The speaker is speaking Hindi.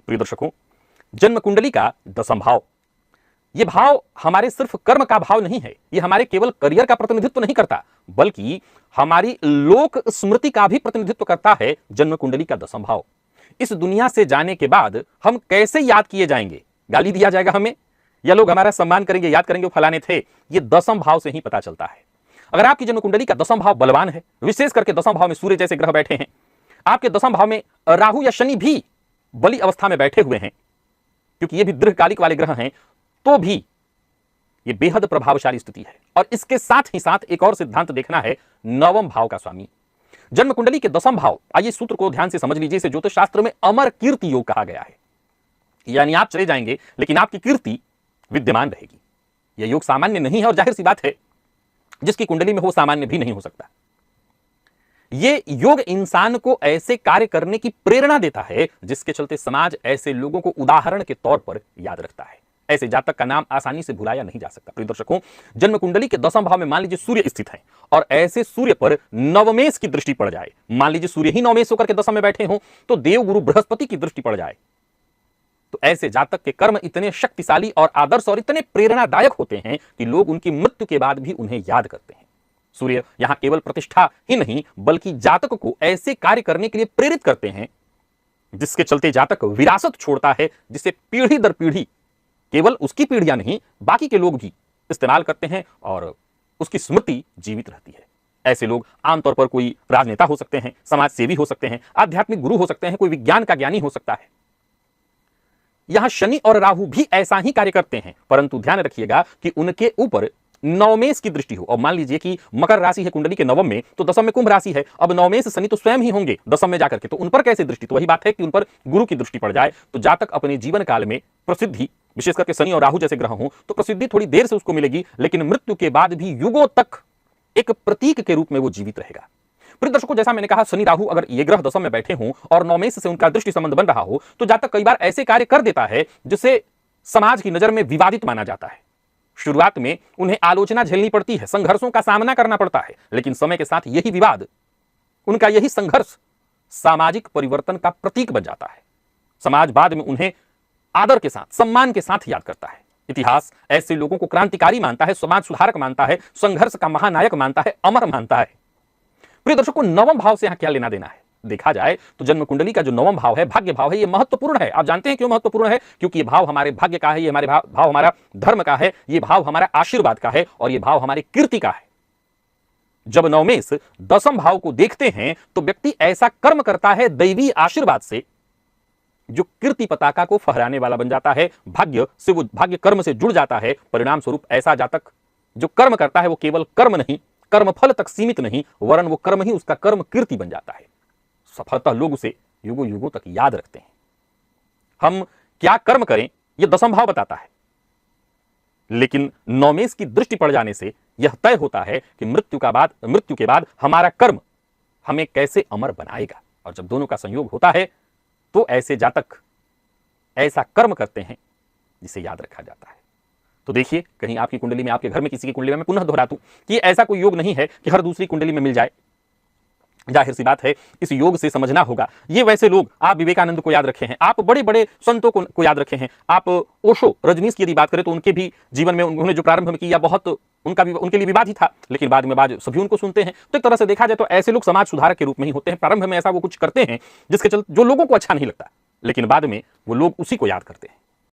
प्रिय दर्शकों, जन्म कुंडली का 10वां भाव, ये भाव हमारे सिर्फ कर्म का भाव नहीं है, ये हमारे केवल करियर का प्रतिनिधित्व नहीं करता, बल्कि हमारी लोक स्मृति का भी प्रतिनिधित्व करता है। जन्म कुंडली का 10वां भाव, इस दुनिया से जाने के बाद हम कैसे याद किए जाएंगे, गाली दिया जाएगा हमें या लोग हमारा सम्मान करेंगे, याद करेंगे वो फलाने थे, ये 10वां भाव से ही पता चलता है। अगर आपकी जन्म कुंडली का 10वां भाव बलवान है, विशेष करके 10वां भाव में सूर्य जैसे ग्रह बैठे हैं, आपके 10वां भाव में राहु या शनि भी बली अवस्था में बैठे हुए हैं, क्योंकि ये भी दीर्घकालिक वाले ग्रह हैं, तो भी ये बेहद प्रभावशाली स्थिति है। और इसके साथ ही साथ एक और सिद्धांत देखना है, 9वें भाव का स्वामी। जन्म कुंडली के 10वां भाव, आइए सूत्र को ध्यान से समझ लीजिए, इसे ज्योतिष शास्त्र में अमर कीर्ति योग कहा गया है। यानी आप चले जाएंगे लेकिन आपकी कीर्ति विद्यमान रहेगी। यह योग सामान्य नहीं है और जाहिर सी बात है जिसकी कुंडली में हो सामान्य भी नहीं हो सकता। यह योग इंसान को ऐसे कार्य करने की प्रेरणा देता है जिसके चलते समाज ऐसे लोगों को उदाहरण के तौर पर याद रखता है। ऐसे जातक का नाम आसानी से भुलाया नहीं जा सकता। प्रिय दर्शकों, जन्म कुंडली के 10वां भाव में मान लीजिए सूर्य स्थित है और ऐसे सूर्य पर नवमेश की दृष्टि पड़ जाए, मान लीजिए सूर्य ही नवमेश होकर के 10 में बैठे हों, तो देवगुरु बृहस्पति की दृष्टि पड़ जाए, तो ऐसे जातक के कर्म इतने शक्तिशाली और आदर्श और इतने प्रेरणादायक होते हैं कि लोग उनकी मृत्यु के बाद भी उन्हें याद करते हैं। सूर्य यहां केवल प्रतिष्ठा ही नहीं बल्कि जातक को ऐसे कार्य करने के लिए प्रेरित करते हैं जिसके चलते जातक विरासत छोड़ता है, जिसे पीढ़ी दर पीढ़ी केवल उसकी पीढ़ियां नहीं बाकी के लोग भी इस्तेमाल करते हैं और उसकी स्मृति जीवित रहती है। ऐसे लोग आमतौर पर कोई राजनेता हो सकते हैं, समाज सेवी हो सकते हैं, आध्यात्मिक गुरु हो सकते हैं, कोई विज्ञान का ज्ञानी हो सकता है। यहां शनि और राहु भी ऐसा ही कार्य करते हैं, परंतु ध्यान रखिएगा कि उनके ऊपर नवमेश की दृष्टि हो। और मान लीजिए कि मकर राशि है कुंडली के 9वें में, तो 10वें में कुंभ राशि है, अब नवमेश शनि तो स्वयं ही होंगे 10वें में जाकर के, तो उन पर कैसे दृष्टि? तो वही बात है कि उन पर गुरु की दृष्टि पड़ जाए तो जातक अपने जीवन काल में प्रसिद्धि, विशेष करके शनि और राहु जैसे ग्रह हों तो प्रसिद्धि थोड़ी देर से उसको मिलेगी, लेकिन मृत्यु के बाद भी युगों तक एक प्रतीक के रूप में वो जीवित रहेगा। प्रिय दर्शकों, जैसा मैंने कहा, शनि राहु अगर ये ग्रह 10वें में बैठे हों और नवमेश से उनका दृष्टि संबंध बन रहा हो तो जातक कई बार ऐसे कार्य कर देता है जिसे समाज की नजर में विवादित माना जाता है। शुरुआत में उन्हें आलोचना झेलनी पड़ती है, संघर्षों का सामना करना पड़ता है, लेकिन समय के साथ यही विवाद, उनका यही संघर्ष सामाजिक परिवर्तन का प्रतीक बन जाता है। समाज बाद में उन्हें आदर के साथ, सम्मान के साथ याद करता है। इतिहास ऐसे लोगों को क्रांतिकारी मानता है, समाज सुधारक मानता है, संघर्ष का महानायक मानता है, अमर मानता है। प्रिय दर्शकों, 9वां भाव से यहां क्या लेना देना है? देखा जाए तो जन्म कुंडली का जो 9वां भाव है, भाग्य भाव है, यह महत्वपूर्ण है। आप जानते हैं क्यों महत्वपूर्ण है? क्योंकि यह भाव हमारे भाग्य का है, यह हमारे भाव हमारा धर्म का है, यह भाव हमारा आशीर्वाद का है और यह भाव हमारी कीर्ति का है। जब नवमेश 10वें भाव को देखते हैं तो व्यक्ति ऐसा कर्म करता है दैवी आशीर्वाद से जो कीर्ति पताका को फहराने वाला बन जाता है, भाग्य से वो भाग्य कर्म से जुड़ जाता है। परिणाम स्वरूप ऐसा जातक जो कर्म करता है वो केवल कर्म नहीं, कर्म फल तक सीमित नहीं, वरन वो कर्म ही उसका कर्म कीर्ति बन जाता है। सफलता लोग उसे युगों युगों तक याद रखते हैं। हम क्या कर्म करें यह 10वां भाव बताता है, लेकिन नवमेश की दृष्टि पड़ जाने से यह तय होता है कि मृत्यु के बाद हमारा कर्म हमें कैसे अमर बनाएगा। और जब दोनों का संयोग होता है तो ऐसे जातक ऐसा कर्म करते हैं जिसे याद रखा जाता है। तो देखिए, कहीं आपकी कुंडली में, आपके घर में किसी की कुंडली में, मैं पुनः दोहराता हूं कि ऐसा कोई योग नहीं है कि हर दूसरी कुंडली में मिल जाए। जाहिर सी बात है, इस योग से समझना होगा। ये वैसे लोग, आप विवेकानंद को याद रखे हैं, आप बड़े बड़े संतों को याद रखे हैं, आप ओशो, रजनीश की यदि बात करें तो उनके भी जीवन में उन्होंने जो प्रारंभ में किया बहुत उनके लिए विवाद ही था, लेकिन बाद में सभी उनको सुनते हैं। तो एक तरह से देखा जाए तो ऐसे लोग समाज सुधारक के रूप में ही होते हैं। प्रारंभ में ऐसा वो कुछ करते हैं जिसके चलते जो लोगों को अच्छा नहीं लगता, लेकिन बाद में वो लोग उसी को याद करते हैं।